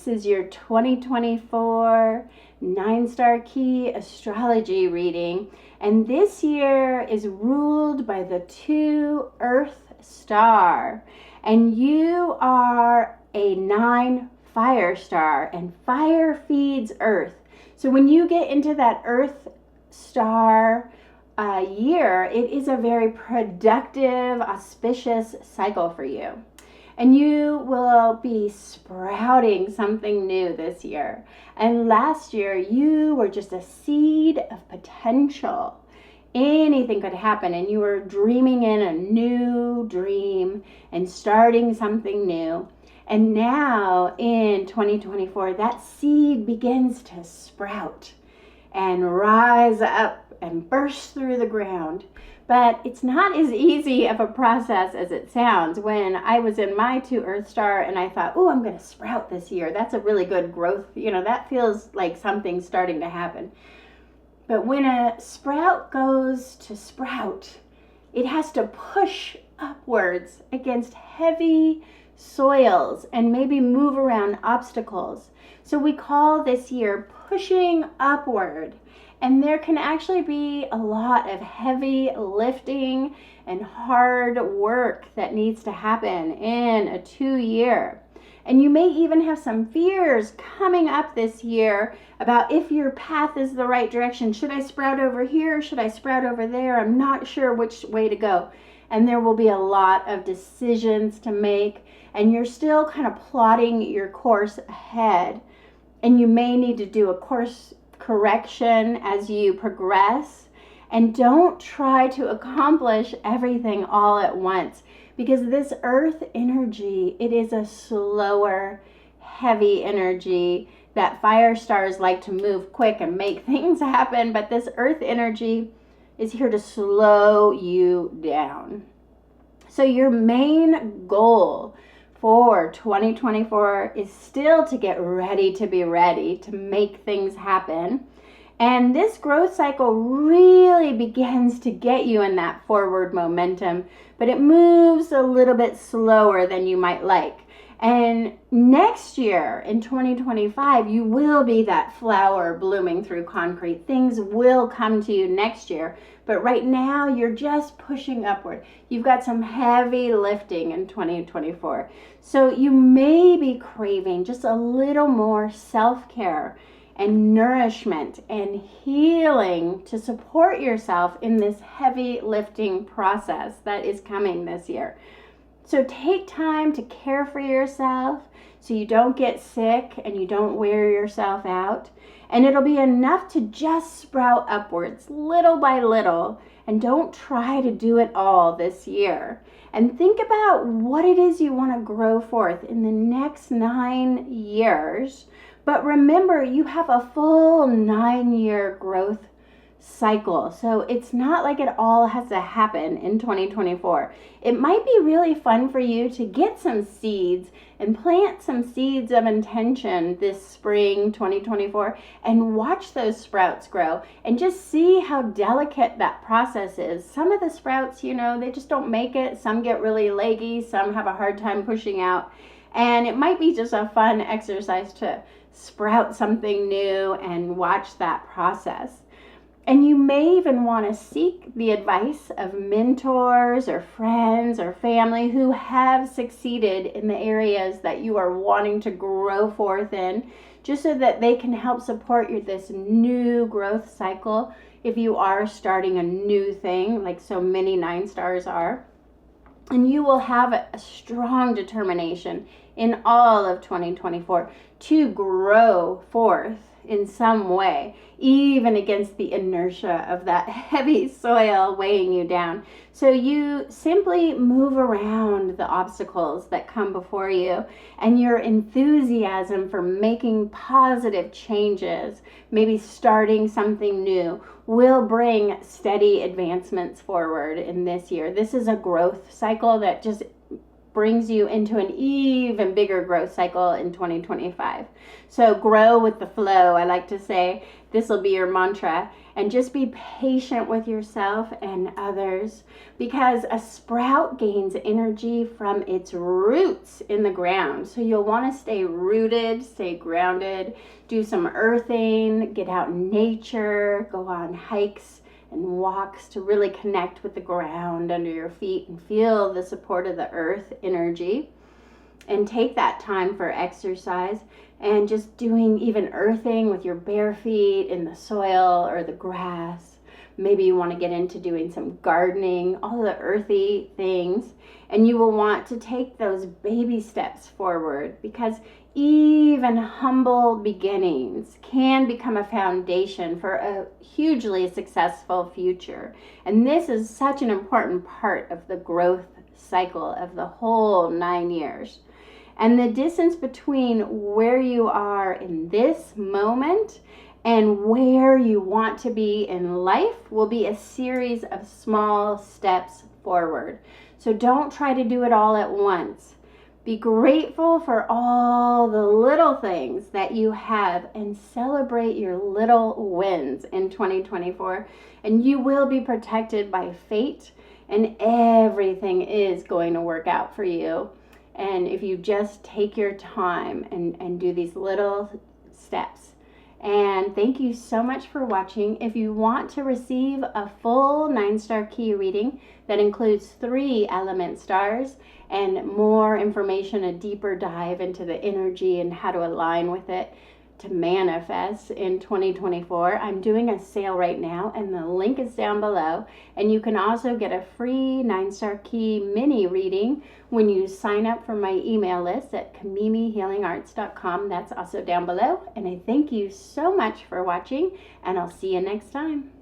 this is your 2024 9-star key astrology reading. And this year is ruled by the 2 Earth star. And you are a 9 fire star, and fire feeds Earth. So when you get into that Earth star year, it is a very productive, auspicious cycle for you. And you will be sprouting something new this year. And last year, you were just a seed of potential. Anything could happen, and you were dreaming in a new dream and starting something new. And now in 2024, that seed begins to sprout and rise up and burst through the ground. But it's not as easy of a process as it sounds. When I was in my 2 Earth star and I thought, oh, I'm going to sprout this year. That's a really good growth. That feels like something's starting to happen. But when a sprout goes to sprout, it has to push upwards against heavy soils and maybe move around obstacles. So we call this year pushing upward. And there can actually be a lot of heavy lifting and hard work that needs to happen in a 2 year. And you may even have some fears coming up this year about if your path is the right direction. Should I sprout over here? Should I sprout over there? I'm not sure which way to go. And there will be a lot of decisions to make. And you're still kind of plotting your course ahead. And you may need to do a course correction as you progress. And don't try to accomplish everything all at once, because this earth energy, it is a slower, heavy energy that fire stars like to move quick and make things happen. But this earth energy is here to slow you down. So your main goal for 2024 is still to get ready to be ready to make things happen. And this growth cycle really begins to get you in that forward momentum, but it moves a little bit slower than you might like. And next year, in 2025, you will be that flower blooming through concrete. Things will come to you next year. But right now, you're just pushing upward. You've got some heavy lifting in 2024. So you may be craving just a little more self-care and nourishment and healing to support yourself in this heavy lifting process that is coming this year. So take time to care for yourself so you don't get sick and you don't wear yourself out. And it'll be enough to just sprout upwards little by little, and don't try to do it all this year. And think about what it is you want to grow forth in the next 9 years. But remember, you have a full 9-year growth cycle. So it's not like it all has to happen in 2024. It might be really fun for you to get some seeds and plant some seeds of intention this spring 2024 and watch those sprouts grow and just see how delicate that process is. Some of the sprouts, they just don't make it. Some get really leggy. Some have a hard time pushing out. And it might be just a fun exercise to sprout something new and watch that process. And you may even want to seek the advice of mentors or friends or family who have succeeded in the areas that you are wanting to grow forth in, just so that they can help support this new growth cycle if you are starting a new thing, like so many 9 stars are. And you will have a strong determination in all of 2024 to grow forth in some way, even against the inertia of that heavy soil weighing you down. So you simply move around the obstacles that come before you, and your enthusiasm for making positive changes, maybe starting something new, will bring steady advancements forward in this year. This is a growth cycle that just brings you into an even bigger growth cycle in 2025. So grow with the flow. I like to say this will be your mantra, and just be patient with yourself and others, because a sprout gains energy from its roots in the ground. So you'll want to stay rooted, stay grounded, do some earthing, get out in nature, go on hikes and walks to really connect with the ground under your feet and feel the support of the earth energy. And take that time for exercise and just doing even earthing with your bare feet in the soil or the grass. Maybe you want to get into doing some gardening, all the earthy things. And you will want to take those baby steps forward, because even humble beginnings can become a foundation for a hugely successful future. And this is such an important part of the growth cycle of the whole 9 years. And the distance between where you are in this moment and where you want to be in life will be a series of small steps forward. So don't try to do it all at once. Be grateful for all the little things that you have and celebrate your little wins in 2024. And you will be protected by fate, and everything is going to work out for you. And if you just take your time and do these little steps. And thank you so much for watching. If you want to receive a full 9-star key reading that includes 3 element stars and more information, a deeper dive into the energy and how to align with it to manifest in 2024, I'm doing a sale right now, and the link is down below. And you can also get a free 9-star key mini reading when you sign up for my email list at kamimihealingarts.com. That's also down below. And I thank you so much for watching, and I'll see you next time.